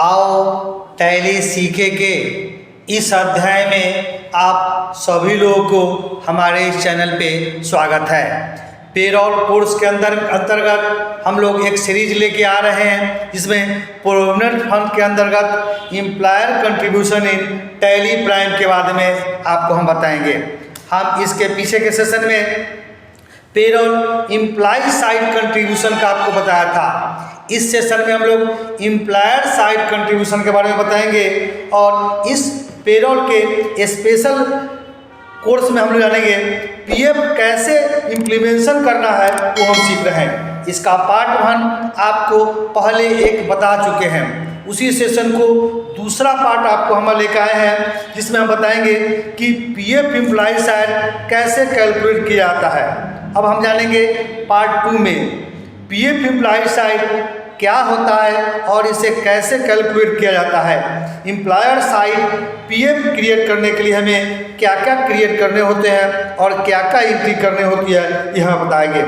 आओ टैली सीखेंगे। इस अध्याय में आप सभी लोगों को हमारे इस चैनल पे स्वागत है। पेरोल कोर्स के अंतर्गत हम लोग एक सीरीज लेके आ रहे हैं जिसमें प्रोविडेंट फंड के अंतर्गत employer contribution in tally prime के बारे में आपको हम बताएंगे। हम इसके पीछे के सेशन में पेरोल एम्प्लॉय साइड कंट्रीब्यूशन का आपको बताया था। इस सेशन में हम लोग एम्प्लॉयर साइड कंट्रीब्यूशन के बारे में बताएंगे और इस पेरोल के स्पेशल कोर्स में हम लोग जानेंगे पीएफ कैसे इम्प्लीमेंटेशन करना है वो हम सीख रहे हैं। इसका पार्ट 1 आपको पहले एक बता चुके हैं। उसी सेशन को दूसरा पार्ट आपको हम लेकर आए हैं जिसमें हम बताएंगे कि पीएफ एम्प्लॉय साइड कैसे कैलकुलेट किया जाता है। अब हम जानेंगे पार्ट 2 में पीएफ एम्प्लॉय साइड क्या होता है और इसे कैसे कैलकुलेट किया जाता है। एम्प्लॉयर साइड पीएफ क्रिएट करने के लिए हमें क्या क्या क्रिएट करने होते हैं और क्या क्या एंट्री करने होती है यह हम बताएंगे।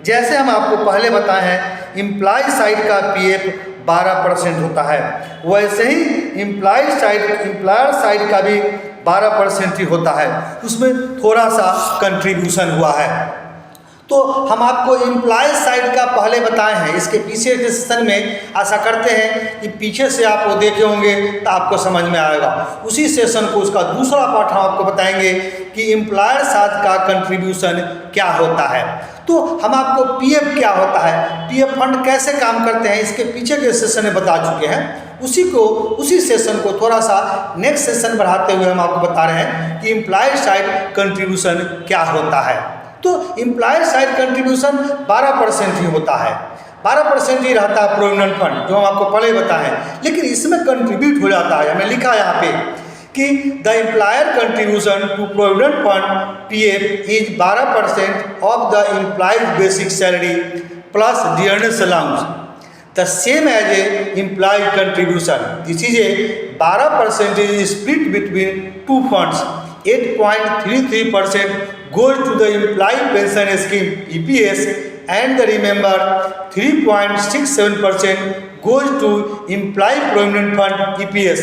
जैसे हम आपको पहले बताए हैं एम्प्लॉय साइड का पीएफ 12% होता है, वैसे ही एम्प्लॉयर साइड का भी 12% ही होता है। उसमें थोड़ा सा कंट्रीब्यूशन हुआ है। तो हम आपको एम्प्लॉय साइड का पहले बताए हैं। इसके पीछे के सेशन में आशा करते हैं कि पीछे से आप वो देखे होंगे तो आपको समझ में आएगा। उसी सेशन को उसका दूसरा पार्ट हम आपको बताएंगे कि एम्प्लॉयर साइड का कंट्रीब्यूशन क्या होता है। तो हम आपको पीएफ क्या होता है, पीएफ फंड कैसे काम करते हैं, इसके पीछे के सेशन में बता चुके हैं। उसी सेशन को थोड़ा सा नेक्स्ट सेशन बढ़ाते हुए हम आपको बता रहे हैं कि एम्प्लॉयर साइड कंट्रीब्यूशन क्या होता है। तो एम्प्लॉयर साइड कंट्रीब्यूशन 12% ही होता है, 12% ही रहता है प्रोविडेंट फंड, जो हम आपको पहले बताए हैं। लेकिन इसमें कंट्रीब्यूट हो जाता है, हमें लिखा है यहाँ पे कि the employer contribution to provident fund PF is 12% of the employees basic salary plus dearness allowance the same as a employee contribution. This is a 12% is split between two funds. 8.33% goes to the employee pension scheme EPS and the remainder 3.67% goes to employee provident fund EPS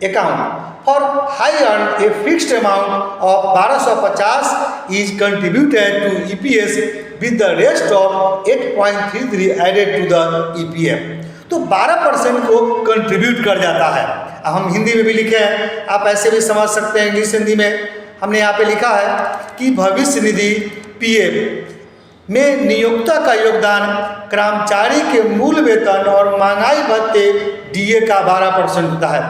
account. For high earned, a fixed amount of 1250 is contributed to EPS with the rest of 8.33 added to the EPF. तो 12% को contribute कर जाता है। अब हम हिंदी में भी लिखे हैं, आप ऐसे भी समझ सकते हैं। इंग्लिश हिंदी में हमने यहाँ पे लिखा है कि भविष्य निधि पीएफ में नियोक्ता का योगदान कर्मचारी के मूल वेतन और महंगाई भत्ते डीए का 12% होता है,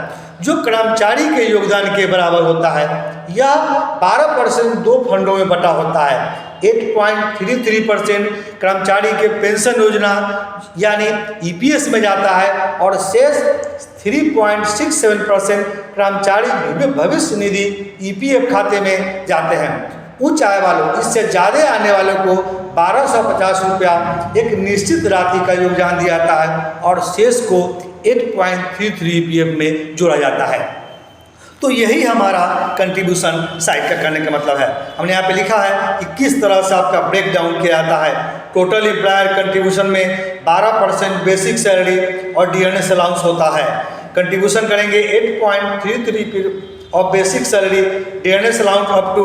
जो कर्मचारी के योगदान के बराबर होता है। यह 12% दो फंडों में बटा होता है। 8.33% कर्मचारी के पेंशन योजना यानी ईपीएस में जाता है और शेष 3.67% कर्मचारी भविष्य निधि ईपीएफ खाते में जाते हैं। उच्च आय वालों, इससे ज़्यादा आने वालों को 1250 रुपया एक निश्चित राशि का योगदान दिया जाता है और शेष को 8.33 ईपीएफ में जोड़ा जाता है। तो यही हमारा कंट्रीब्यूशन साइड का करने का मतलब है। हमने यहाँ पे लिखा है कि किस तरह से आपका ब्रेक डाउन किया जाता है। टोटल एम्प्लॉयर कंट्रीब्यूशन में 12% बेसिक सैलरी और डियरनेस अलाउंस होता है। कंट्रीब्यूशन करेंगे 8.33 of basic salary, dearness allowance up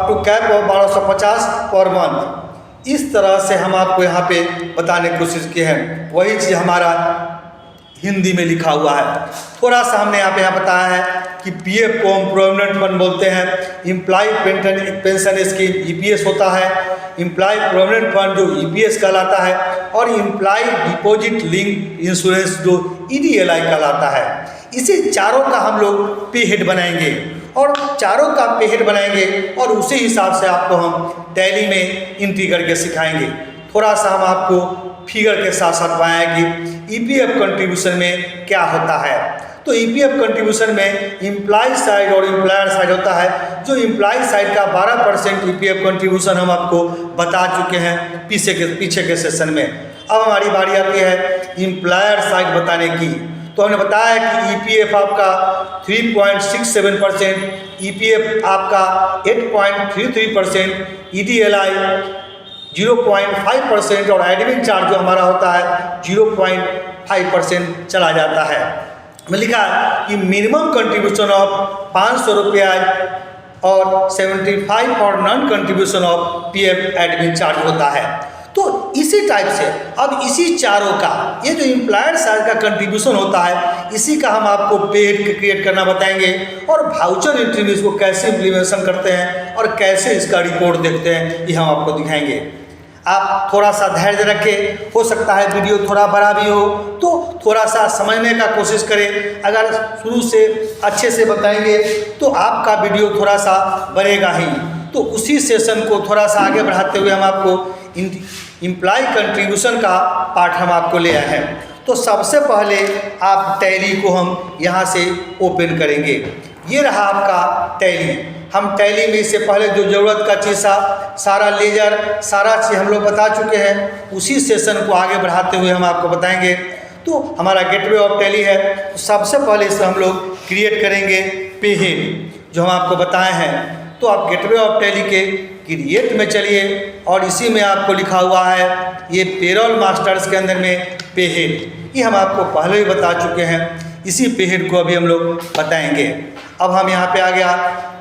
to cap of 1250 per month. इस तरह से हम आपको यहाँ पे बताने की कोशिश की है। वही चीज़ हमारा हिंदी में लिखा हुआ है। थोड़ा सा हमने यहाँ बताया है कि पीएफ को हम प्रोविडेंट फंड बोलते हैं, एम्प्लॉय पेंशन स्कीम ईपीएस होता है, एम्प्लॉय प्रोविडेंट फंड जो ईपीएस कहलाता है और एम्प्लॉय डिपॉजिट लिंक इंश्योरेंस जो ईडीएलआई कहलाता है। इसी चारों का हम लोग पे हेड बनाएंगे और चारों का पे हेड बनाएंगे और उसी हिसाब से आपको हम टैली में एंट्री करके सिखाएंगे। थोड़ा सा हम आपको फिगर के साथ साथ बताएंगे कि ईपीएफ कंट्रीब्यूशन में क्या होता है। तो ईपीएफ कंट्रीब्यूशन में एम्प्लॉय साइड और एम्प्लॉयर साइड होता है। जो एम्प्लॉय साइड का 12% ईपीएफ कंट्रीब्यूशन हम आपको बता चुके हैं पीछे के सेशन में। अब हमारी बारी आती है एम्प्लॉयर साइड बताने की। तो हमने बताया कि ईपीएफ आपका 3.67%, ईपीएफ आपका 8.33%, ईडीएलआई 0.5% और एडमिन चार्ज जो हमारा होता है 8.5% चला जाता है। में लिखा कि मिनिमम कंट्रीब्यूशन ऑफ 500 रुपया और 75 और non contribution of PF admin charge होता है। तो इसी टाइप से अब इसी चारों का ये जो एम्प्लॉयर साइड का कंट्रीब्यूशन होता है, इसी का हम आपको पेड क्रिएट करना बताएंगे और वाउचर एंट्री में इसको कैसे इम्प्लीमेंटेशन करते हैं और कैसे इसका रिपोर्ट देखते हैं, ये हम आपको दिखाएंगे। आप थोड़ा सा धैर्य रखें, हो सकता है वीडियो थोड़ा बड़ा भी हो तो थोड़ा सा समझने का कोशिश करें। अगर शुरू से अच्छे से बताएंगे तो आपका वीडियो थोड़ा सा बढ़ेगा ही। तो उसी सेशन को थोड़ा सा आगे बढ़ाते हुए हम आपको एम्प्लॉय कंट्रीब्यूशन का पार्ट हम आपको ले आए हैं। तो सबसे पहले आप टैली को हम यहाँ से ओपन करेंगे। ये रहा आपका टैली। हम टैली में इससे पहले जो ज़रूरत का चीज़ सारा लेजर सारा चीज़ हम लोग बता चुके हैं। उसी सेशन को आगे बढ़ाते हुए हम आपको बताएंगे। तो हमारा गेटवे ऑफ टैली है, तो सबसे पहले इसे हम लोग क्रिएट करेंगे पे हेड जो हम आपको बताए हैं। तो आप गेटवे ऑफ टैली के क्रिएट में चलिए और इसी में आपको लिखा हुआ है ये पेरोल मास्टर्स के अंदर में पे हेड, ये हम आपको पहले ही बता चुके हैं। इसी पे हेड को अभी हम लोग बताएंगे। अब हम यहाँ पे आ गया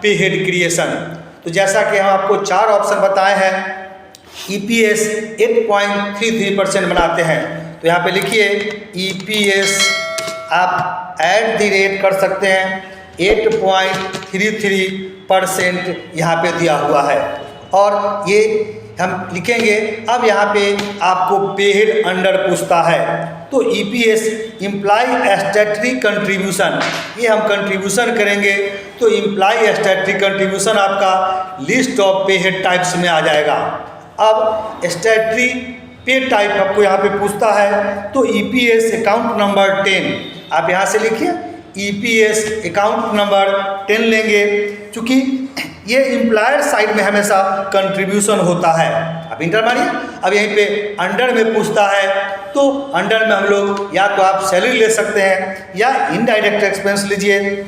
पे हेड क्रिएशन। तो जैसा कि हम आपको 4 ऑप्शन बताए हैं, EPS 8.33% बनाते हैं। तो यहाँ पे लिखिए EPS आप @ कर सकते हैं 8.33% यहाँ पे दिया हुआ है और ये हम लिखेंगे। अब यहाँ पे आपको पे हेड अंडर पूछता है तो EPS इम्प्लॉय स्टैट्यूटरी कंट्रीब्यूशन, ये हम कंट्रीब्यूशन करेंगे तो इम्प्लॉय स्टैट्यूटरी कंट्रीब्यूशन आपका लिस्ट ऑफ पे हेड टाइप्स में आ जाएगा। अब स्टैट्यूटरी पे टाइप आपको यहाँ पे पूछता है तो EPS अकाउंट नंबर 10 आप यहाँ से लिखिए EPS अकाउंट नंबर 10 लेंगे, चूँकि ये एम्प्लॉयर साइड में हमेशा कंट्रीब्यूशन होता है। अब इंटर मारिए। अब यहीं पे अंडर में पूछता है तो अंडर में हम लोग या तो आप सैलरी ले सकते हैं या इनडायरेक्ट एक्सपेंस लीजिए।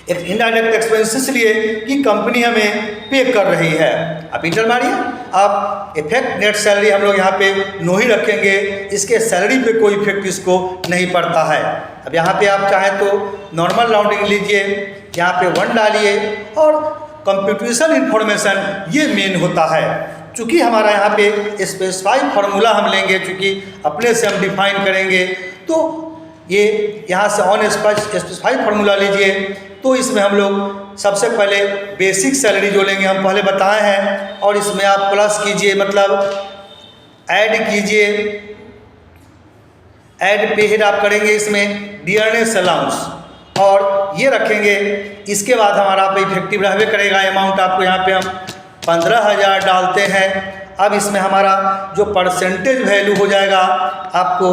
एक इनडायरेक्ट एक्सपेंस इसलिए कि कंपनी हमें पे कर रही है। अब इंटर मारिए। अब इफेक्ट नेट सैलरी हम लोग यहाँ पे नो ही रखेंगे, इसके सैलरी पे कोई इफेक्ट इसको नहीं पड़ता है। अब यहाँ पे आप चाहें तो नॉर्मल राउंडिंग लीजिए, यहाँ पे 1 डालिए और कंप्यूटेशनल इंफॉर्मेशन ये मेन होता है। चूँकि हमारा यहाँ पे स्पेसिफाइड फार्मूला हम लेंगे, चूँकि अपने से हम डिफाइन करेंगे तो ये यहाँ से ऑन स्पेसिफाइड फार्मूला लीजिए। तो इसमें हम लोग सबसे पहले बेसिक सैलरी जो लेंगे हम पहले बताए हैं और इसमें आप प्लस कीजिए, मतलब ऐड कीजिए, ऐड पे हेड आप करेंगे इसमें डियरनेस अलाउंस और ये रखेंगे। इसके बाद हमारा पे इफेक्टिव रहबे करेगा अमाउंट। आपको यहाँ पे हम 15,000 डालते हैं। अब इसमें हमारा जो परसेंटेज वैल्यू हो जाएगा आपको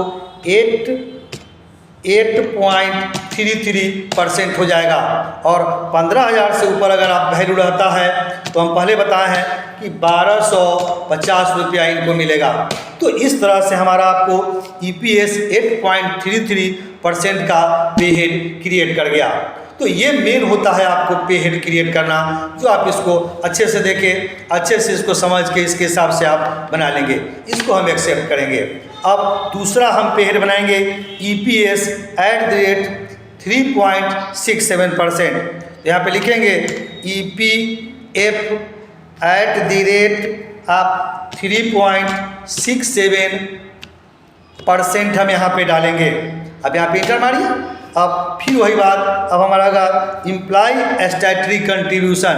8.33% हो जाएगा और 15,000 से ऊपर अगर आप वैल्यू रहता है तो हम पहले बताए हैं कि 1250 रुपया इनको मिलेगा। तो इस तरह से हमारा आपको EPS 8.33% का पे हेड क्रिएट कर गया। तो ये मेन होता है आपको पे हेड क्रिएट करना, जो आप इसको अच्छे से देखें, अच्छे से इसको समझ के इसके हिसाब से आप बना लेंगे। इसको हम एक्सेप्ट करेंगे। अब दूसरा हम पे हेड बनाएंगे EPS @3.67%। यहाँ पे लिखेंगे EPF आप 3.67% हम यहाँ पे डालेंगे। अब यहाँ पे इंटर मारिए। अब फिर वही बात, अब हमारा होगा इम्प्लॉय स्टैट्यूटरी कंट्रीब्यूशन।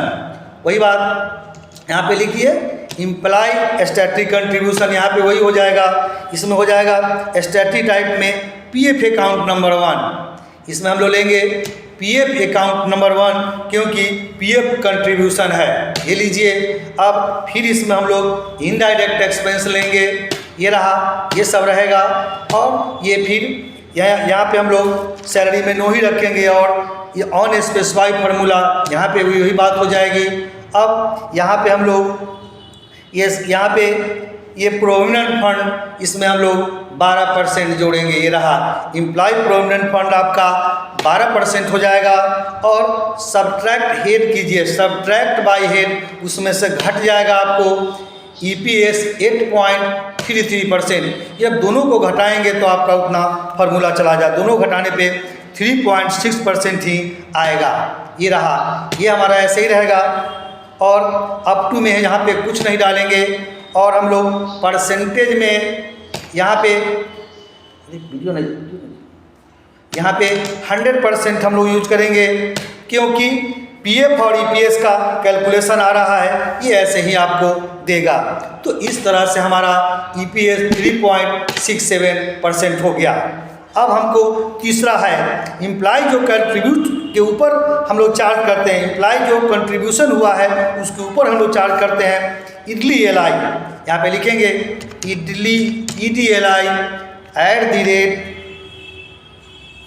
वही बात यहाँ पे लिखिए इम्प्लॉय स्टैट्यूटरी कंट्रीब्यूशन, यहाँ पे वही हो जाएगा। इसमें हो जाएगा स्टैट्यूटरी टाइप में PF अकाउंट नंबर 1। इसमें हम लोग लेंगे PF अकाउंट नंबर 1 क्योंकि PF कंट्रीब्यूशन है, ये लीजिए। अब फिर इसमें हम लोग इनडायरेक्ट एक्सपेंस लेंगे, ये रहा, ये सब रहेगा। और ये फिर यहाँ पे हम लोग सैलरी में नो ही रखेंगे और ये ऑन स्पेसिफाइड फार्मूला यहाँ पे वही बात हो जाएगी। अब यहाँ पे हम लोग यहाँ पे ये प्रोविडेंट फंड, इसमें हम लोग 12% जोड़ेंगे। ये रहा इम्प्लॉय प्रोविडेंट फंड आपका 12% हो जाएगा और सब्ट्रैक्ट हेड कीजिए, सब्ट्रैक्ट बाय हेड, उसमें से घट जाएगा आपको EPS 33%। जब दोनों को घटाएंगे तो आपका उतना फार्मूला चला जाए, दोनों घटाने पे 3.6% ही आएगा। ये रहा, ये हमारा ऐसे ही रहेगा। और अप टू में यहाँ पे कुछ नहीं डालेंगे और हम लोग परसेंटेज में यहाँ पे वीडियो नहीं, यहाँ पे 100% हम लोग यूज करेंगे, क्योंकि पीएफ और ईपीएस का कैलकुलेशन आ रहा है, ये ऐसे ही आपको देगा। तो इस तरह से हमारा ईपीएस 3.67% हो गया। अब हमको तीसरा है इम्प्लाई जो कंट्रीब्यूट के ऊपर हम लोग चार्ज करते हैं, इम्प्लाई जो कंट्रीब्यूशन हुआ है उसके ऊपर हम लोग चार्ज करते हैं इडली एलआई। यहाँ पे लिखेंगे इडली EDLI @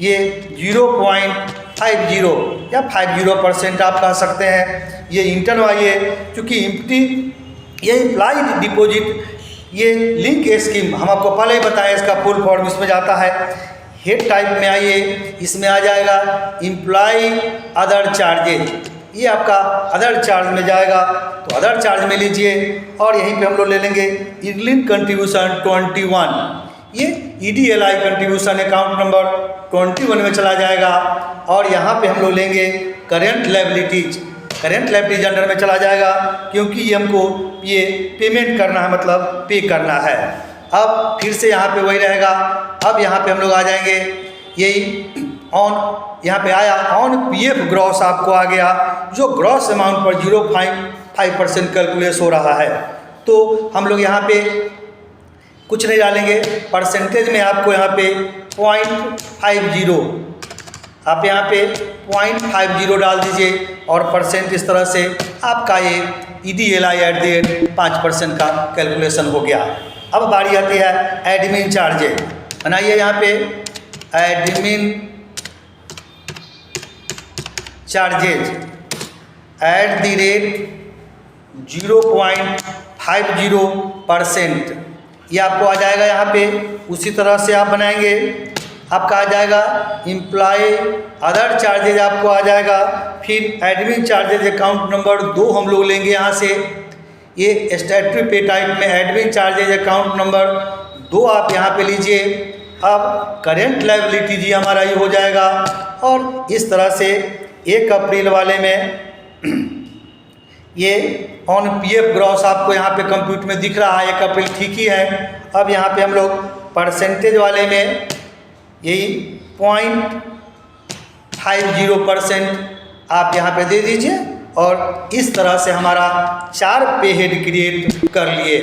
ये 0.50 या 50% आप कह सकते हैं। ये इंटर्न वाली है, चूँकि ये इम्प्लाई डिपॉजिट ये लिंक स्कीम हम आपको पहले ही बताया, इसका फुल फॉर्म इसमें जाता है। हेड टाइप में आइए, इसमें आ जाएगा इम्प्लाई अदर चार्जेज, ये आपका अदर चार्ज में जाएगा, तो अदर चार्ज में लीजिए और यहीं पे हम लोग ले लेंगे इडली कंट्रीब्यूशन 21, ये EDLI कंट्रीब्यूशन अकाउंट नंबर 21 में चला जाएगा। और यहाँ पे हम लोग लेंगे करेंट लायबिलिटीज अंडर में चला जाएगा, क्योंकि ये हमको ये पेमेंट करना है, मतलब पे करना है। अब फिर से यहाँ पे वही रहेगा। अब यहाँ पे हम लोग आ जाएंगे, यही ऑन, यहाँ पे आया ऑन पीएफ ग्रॉस आपको आ गया, जो ग्रॉस अमाउंट पर 0.5% कैलकुलेट हो रहा है। तो हम लोग यहाँ पे कुछ नहीं डालेंगे, परसेंटेज में आपको यहाँ पे 0.50 आप यहाँ पे 0.50 डाल दीजिए और परसेंट इस तरह से आपका ये EDLI @ 5% का कैलकुलेशन हो गया। अब बारी आती है एडमिन चार्जेज, बनाइए यहाँ पे एडमिन चार्जेज @ 0.50%, ये आपको आ जाएगा। यहाँ पे उसी तरह से आप बनाएंगे, आपका आ जाएगा इम्प्लाई अदर चार्जेज आपको आ जाएगा। फिर एडमिन चार्जेज अकाउंट नंबर 2 हम लोग लेंगे यहाँ से, ये स्टैट्यूटरी पे टाइप में एडमिन चार्जेज अकाउंट नंबर 2 आप यहाँ पे लीजिए। अब करेंट लायबिलिटी जी हमारा ये हो जाएगा। और इस तरह से 1 अप्रैल वाले में ये ऑन पीएफ ग्रॉस आपको यहाँ पे कंप्यूटर में दिख रहा है, 1 अप्रैल ठीक ही है। अब यहाँ पे हम लोग परसेंटेज वाले में यही 0.50% आप यहाँ पे दे दीजिए और इस तरह से हमारा 4 पे हेड क्रिएट कर लिए।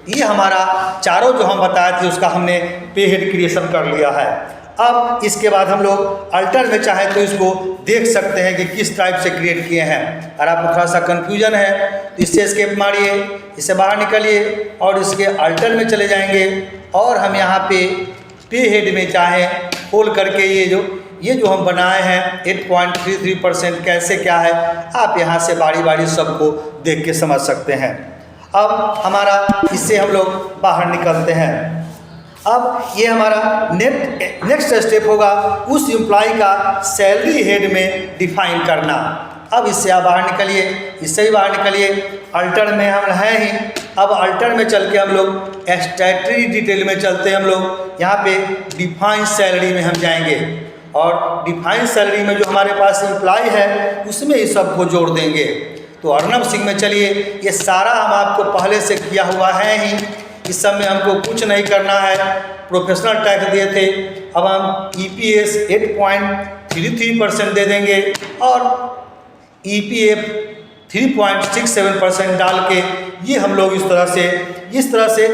ये हमारा चारों जो हम बताए थे उसका हमने पे हेड क्रिएशन कर लिया है। अब इसके बाद हम लोग अल्टर में चाहे तो इसको देख सकते हैं कि किस टाइप से क्रिएट किए हैं। अगर आपको थोड़ा सा कन्फ्यूजन है तो इससे एस्केप मारिए, इससे बाहर निकलिए और इसके अल्टर में चले जाएंगे और हम यहाँ पे हेड में चाहे खोल करके ये जो हम बनाए हैं 8.33% कैसे क्या है, आप यहाँ से बारी बारी सबको देख के समझ सकते हैं। अब हमारा इससे हम लोग बाहर निकलते हैं। अब ये हमारा नेक्स्ट स्टेप होगा उस एम्प्लॉय का सैलरी हेड में डिफाइन करना। अब इससे आप बाहर निकलिए, इससे ही बाहर निकलिए, अल्टर में हम हैं ही। अब अल्टर में चल के हम लोग स्टैट्यूटरी डिटेल में चलते हैं। हम लोग यहाँ पे डिफाइन सैलरी में हम जाएंगे और डिफाइन सैलरी में जो हमारे पास एम्प्लॉय है उसमें ही सबको जोड़ देंगे। तो अर्नब सिंह में चलिए, ये सारा हम आपको पहले से किया हुआ है ही, इस सब में हमको कुछ नहीं करना है। प्रोफेशनल टैक्स दिए थे, अब हम EPS 8.33% दे देंगे और EPF 3.67% डाल के ये हम लोग इस तरह से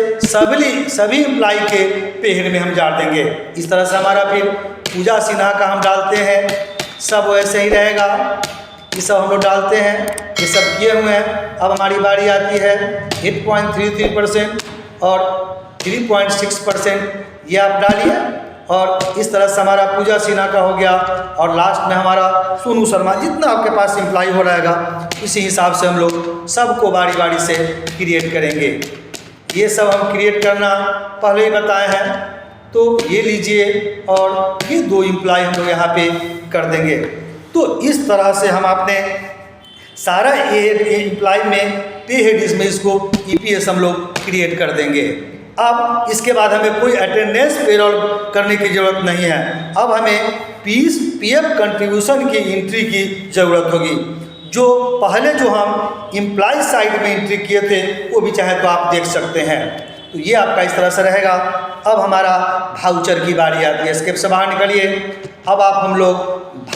सभी एम्प्लॉय के पे हेड में हम डाल देंगे। इस तरह से हमारा फिर पूजा सिन्हा का हम डालते हैं, सब वैसे ही रहेगा। ये सब हम लोग डालते हैं, ये सब किए हुए हैं। अब हमारी बारी आती है 8.33% और 3.6% ये आप डालिए और इस तरह से हमारा पूजा सिन्हा का हो गया। और लास्ट में हमारा सोनू शर्मा, जितना आपके पास एम्प्लॉय हो रहेगा इसी हिसाब से हम लोग सबको बारी बारी से क्रिएट करेंगे। ये सब हम क्रिएट करना पहले ही बताए हैं, तो ये लीजिए और ये 2 एम्प्लॉय हम लोग यहाँ पे कर देंगे। तो इस तरह से हम अपने सारा एम्प्लॉय में पे हेड इसमें इसको EPS हम लोग क्रिएट कर देंगे। अब इसके बाद हमें कोई अटेंडेंस पेरोल करने की ज़रूरत नहीं है। अब हमें पीएफ कंट्रीब्यूशन की एंट्री की ज़रूरत होगी। जो पहले जो हम एम्प्लॉय साइड में एंट्री किए थे वो भी चाहे तो आप देख सकते हैं। तो ये आपका इस तरह से रहेगा। अब हमारा वाउचर की बारी आती है। एस्केप से बाहर निकलिए। अब हम लोग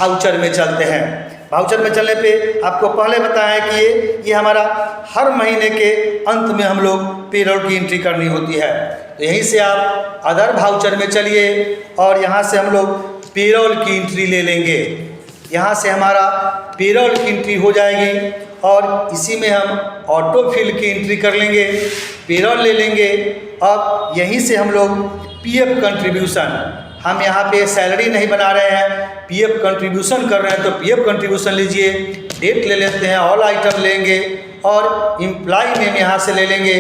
वाउचर में चलते हैं। वाउचर में चलने पे आपको पहले बताया कि ये हमारा हर महीने के अंत में हम लोग पेरोल की एंट्री करनी होती है। तो यहीं से आप अदर वाउचर में चलिए और यहाँ से हम लोग पेरोल की एंट्री ले लेंगे। यहाँ से हमारा पेरोल की एंट्री हो जाएगी और इसी में हम ऑटो फिल की एंट्री कर लेंगे, पेरोल ले लेंगे। अब यहीं से हम लोग पीएफ कंट्रीब्यूशन, हम यहाँ पे सैलरी नहीं बना रहे हैं, पीएफ कंट्रीब्यूशन कर रहे हैं तो पीएफ कंट्रीब्यूशन लीजिए। डेट ले लेते हैं, ऑल आइटम लेंगे और एम्प्लॉय नेम यहाँ से ले लेंगे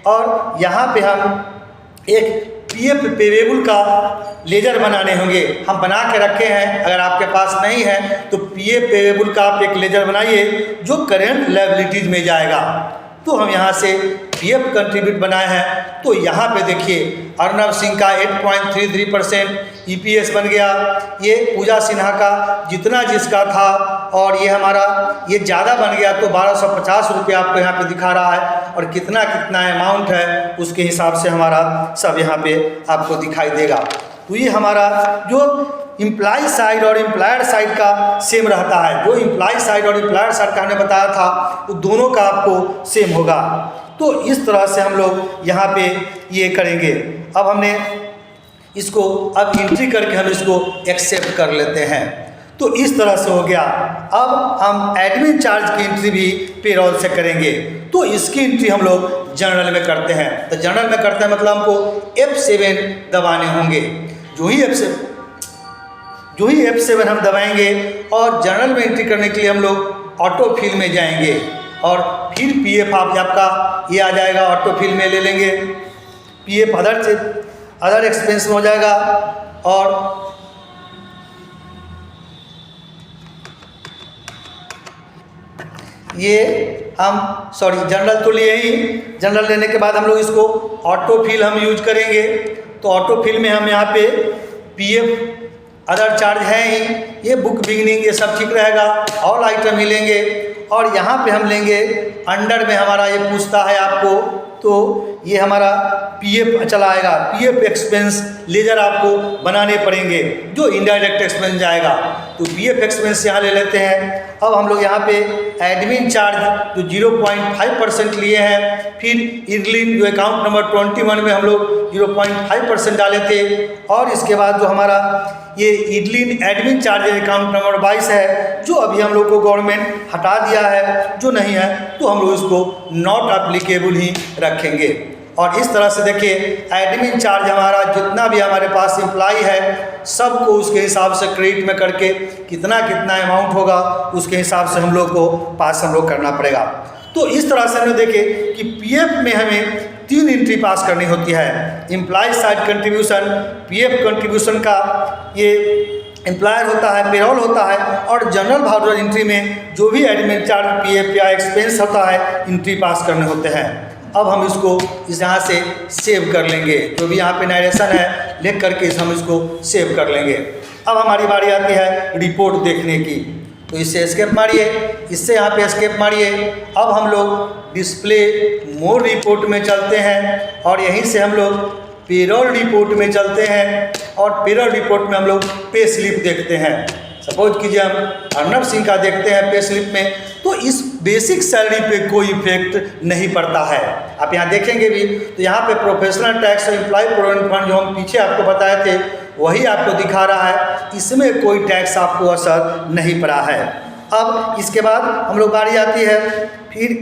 और यहाँ पे हम एक पीएफ पेवेबल का लेजर बनाने होंगे। हम बना के रखे हैं, अगर आपके पास नहीं है तो पीएफ पेवेबल का आप एक लेजर बनाइए जो करेंट लायबिलिटीज में जाएगा। तो हम यहाँ से पीएफ कंट्रीब्यूट बनाए हैं। तो यहाँ पे देखिए अर्नब सिंह का 8.33% ईपीएस बन गया। ये पूजा सिन्हा का जितना जिसका था और ये हमारा ये ज़्यादा बन गया तो 1250 रुपये आपको यहाँ पे दिखा रहा है और कितना अमाउंट है उसके हिसाब से हमारा सब यहाँ पे आपको दिखाई देगा। तो ये हमारा जो एम्प्लॉय साइड और एम्प्लॉयर साइड का सेम रहता है। जो एम्प्लॉय साइड और एम्प्लॉयर साइड का हमने बताया था वो दोनों का आपको सेम होगा। तो इस तरह से हम लोग यहाँ पे ये करेंगे। अब हमने इसको अब एंट्री करके हम इसको एक्सेप्ट कर लेते हैं। तो इस तरह से हो गया। अब हम एडमिन चार्ज की एंट्री भी पेरोल से करेंगे। तो इसकी एंट्री हम लोग जनरल में करते हैं। तो जनरल में करते हैं मतलब हमको F7 दबाने होंगे। जो ही F7 हम दबाएंगे और जनरल में एंट्री करने के लिए हम लोग ऑटो फिल में जाएंगे और फिर पीएफ आपका ये आ जाएगा, ऑटो फिल में ले लेंगे। पीएफ अदर एक्सपेंस में हो जाएगा और ये हम जनरल तो लिए ही। जनरल लेने के बाद हम लोग इसको ऑटो फिल हम यूज करेंगे। तो ऑटो फिल में हम यहाँ पे पीएफ अदर चार्ज है ही, ये बुक बिगनिंग ये सब ठीक रहेगा, ऑल आइटम ही लेंगे और यहाँ पे हम लेंगे अंडर में हमारा ये पूछता है आपको तो ये हमारा पीएफ चला आएगा। पीएफ एक्सपेंस लेजर आपको बनाने पड़ेंगे जो इनडायरेक्ट एक्सपेंस जाएगा। तो पीएफ एक्सपेंस यहाँ ले लेते हैं। अब हम लोग यहाँ पे एडमिन चार्ज जो 0.5% लिए हैं, फिर इरलिन जो अकाउंट नंबर 21 में हम लोग 0.5% डाले थे और इसके बाद जो हमारा ये इडलिन एडमिन चार्ज अकाउंट नंबर 22 है जो अभी हम लोग को गवर्नमेंट हटा दिया है, जो नहीं है तो हम लोग इसको नॉट एप्लीकेबल ही रखेंगे। और इस तरह से देखिए एडमिन चार्ज हमारा जितना भी हमारे पास एम्प्लॉय है सबको उसके हिसाब से क्रेडिट में करके कितना अमाउंट होगा उसके हिसाब से हम लोग को पास करना पड़ेगा। तो इस तरह से हमने देखे कि पीएफ में हमें 3 एंट्री पास करनी होती है। Employee side contribution, PF contribution का ये एम्प्लॉयर होता है, पेरोल होता है और जनरल वाउचर एंट्री में जो भी एडमिन चार्ज पीएफ या एक्सपेंस होता है एंट्री पास करने होते हैं। अब हम इसको यहाँ से सेव कर लेंगे। जो भी यहाँ पे नरेशन है लिख करके हम इसको सेव कर लेंगे। अब हमारी बारी आती है रिपोर्ट देखने की। तो इससे एस्केप मारिए, इससे यहाँ पे एस्केप मारिए। अब हम लोग डिस्प्ले मोर रिपोर्ट में चलते हैं और यहीं से हम लोग पेरोल रिपोर्ट में चलते हैं और पेरोल रिपोर्ट में हम लोग पे स्लिप देखते हैं। सपोज कीजिए हम अर्नब सिंह का देखते हैं पे स्लिप में, तो इस बेसिक सैलरी पे कोई इफेक्ट नहीं पड़ता है। आप यहाँ देखेंगे भी तो यहाँ पे प्रोफेशनल टैक्स और एम्प्लॉय प्रोविडेंट फंड जो हम पीछे आपको बताए थे वही आपको दिखा रहा है, इसमें कोई टैक्स आपको असर नहीं पड़ा है। अब इसके बाद हम लोग बारी आती है, फिर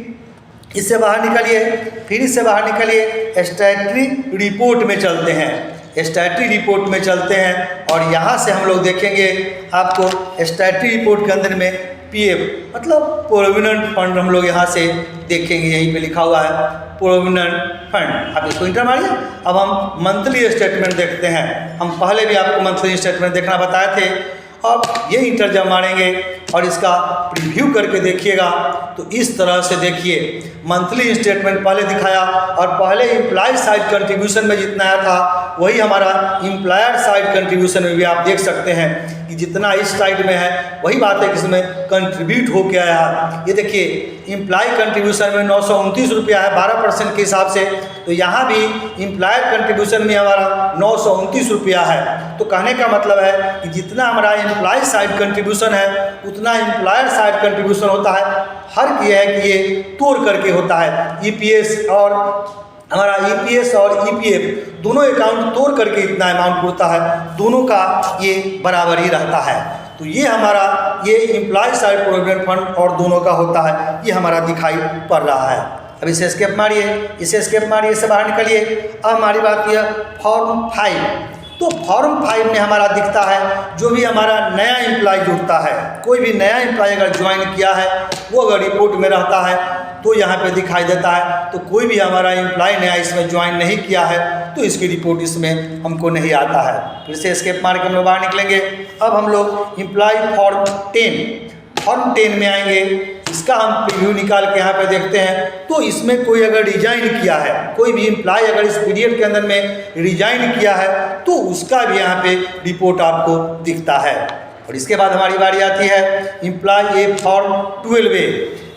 इससे बाहर निकलिए, फिर इससे बाहर निकलिए, स्टैट्यूटरी रिपोर्ट में चलते हैं। स्टैट्यूटरी रिपोर्ट में चलते हैं और यहाँ से हम लोग देखेंगे आपको स्टैट्यूटरी रिपोर्ट के अंदर में पीएफ मतलब प्रोविडेंट फंड हम लोग यहाँ से देखेंगे। यहीं पे लिखा हुआ है प्रोविडेंट फंड, आप इसको इंटर मारिए। अब हम मंथली स्टेटमेंट देखते हैं। हम पहले भी आपको मंथली स्टेटमेंट देखना बताए थे। अब ये इंटर जब मारेंगे और इसका प्रीव्यू करके देखिएगा तो इस तरह से देखिए मंथली स्टेटमेंट पहले दिखाया और पहले एम्प्लॉय साइड कंट्रीब्यूशन में जितना आया था वही हमारा एम्प्लॉयर साइड कंट्रीब्यूशन में भी आप देख सकते हैं कि जितना इस साइड में है वही बात है कि इसमें कंट्रीब्यूट हो के आया। ये देखिए एम्प्लॉय कंट्रीब्यूशन में 929 रुपया है 12% के हिसाब से, तो यहाँ भी एम्प्लॉयर कंट्रीब्यूशन में हमारा 929 रुपया है। तो कहने का मतलब है कि जितना हमारा एम्प्लॉय साइड कंट्रीब्यूशन है उतना एम्प्लॉयर साइड कंट्रीब्यूशन होता है। फर्क ये है कि ये तोड़ करके होता है। ईपीएस और हमारा ईपीएस और ईपीएफ दोनों अकाउंट तोड़ करके इतना अमाउंट होता है, दोनों का ये बराबर ही रहता है। तो ये हमारा ये एम्प्लॉय साइड प्रोविडेंट फंड और दोनों का होता है, ये हमारा दिखाई पड़ रहा है। अब इसे एस्केप मारिए, इसे एस्केप मारिए, इससे बाहर निकलिए। अब हमारी बात यह फॉर्म 5, तो फॉर्म 5 में हमारा दिखता है जो भी हमारा नया एम्प्लॉय जुड़ता है, कोई भी नया एम्प्लॉय अगर ज्वाइन किया है वो अगर रिपोर्ट में रहता है तो यहाँ पे दिखाई देता है। तो कोई भी हमारा एम्प्लॉय नया इसमें ज्वाइन नहीं किया है तो इसकी रिपोर्ट इसमें हमको नहीं आता है। फिर से एस्केप मार के हम लोग बाहर निकलेंगे। अब हम लोग एम्प्लॉय फॉर्म 10 में आएंगे। इसका हम प्रीव्यू निकाल के यहाँ पे देखते हैं तो इसमें कोई अगर रिजाइन किया है, कोई भी एम्प्लॉय अगर इस पीरियड के अंदर में रिजाइन किया है तो उसका भी यहाँ पे रिपोर्ट आपको दिखता है। और इसके बाद हमारी बारी आती है एम्प्लॉय ए फॉर्म 12A।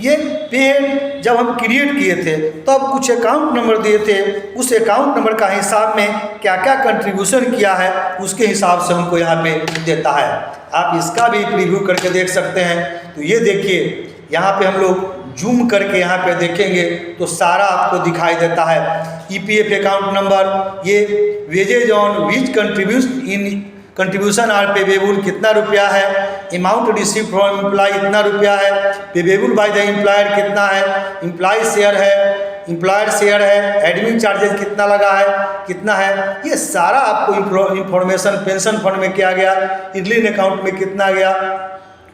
ये पेड जब हम क्रिएट किए थे तब कुछ अकाउंट नंबर दिए थे, उस अकाउंट नंबर का हिसाब में क्या क्या कंट्रीब्यूशन किया है उसके हिसाब से हमको यहाँ पे देता है। आप इसका भी प्रीव्यू करके देख सकते हैं। तो ये देखिए यहाँ पे हम लोग जूम करके यहाँ पे देखेंगे तो सारा आपको दिखाई देता है। ईपीएफ अकाउंट नंबर, ये wages on which contribution are payable कितना रुपया है, अमाउंट रिसीव फ्रॉम एम्प्लॉय इतना रुपया है, पेबेबल बाय द एम्प्लॉयर कितना है, एम्प्लॉय शेयर है, एम्प्लॉयर शेयर है, एडमिन चार्जेस कितना लगा है, कितना है, ये सारा आपको इंफॉर्मेशन पेंशन फंड में क्या गया, इडलिन अकाउंट में कितना गया,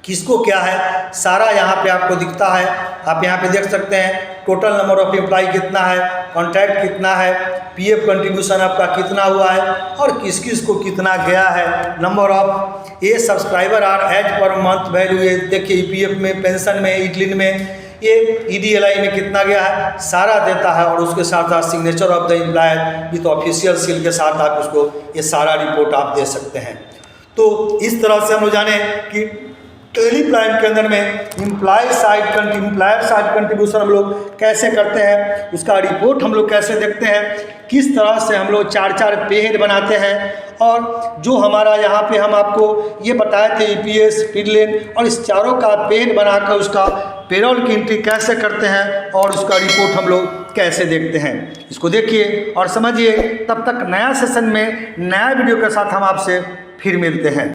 किसको क्या है, सारा यहाँ पे आपको दिखता है। आप यहाँ पे देख सकते हैं टोटल नंबर ऑफ एम्प्लॉय कितना है, कॉन्ट्रैक्ट कितना है, पीएफ कंट्रीब्यूशन आपका कितना हुआ है और किस किस को कितना गया है, number of a subscriber are as per month value, ये देखिए ईपीएफ में, पेंशन में, इडलिन में, ये ईडीएलआई में कितना गया है, सारा देता है। और उसके साथ साथ signature of the employer with official seal के साथ आप उसको ये सारा रिपोर्ट आप दे सकते हैं। तो इस तरह से हम लोग जाने कि टैली प्लान के अंदर में एम्प्लॉयर साइड कंट्रीब्यूशन हम लोग कैसे करते हैं, उसका रिपोर्ट हम लोग कैसे देखते हैं, किस तरह से हम लोग 4 पेज बनाते हैं, और जो हमारा यहाँ पे हम आपको ये बताए थे ईपीएस, इडलिन, और इस चारों का पेज बनाकर उसका पेरोल की एंट्री कैसे करते हैं और उसका रिपोर्ट हम लोग कैसे देखते हैं, इसको देखिए और समझिए। तब तक नया सेशन में नया वीडियो के साथ हम आपसे फिर मिलते हैं।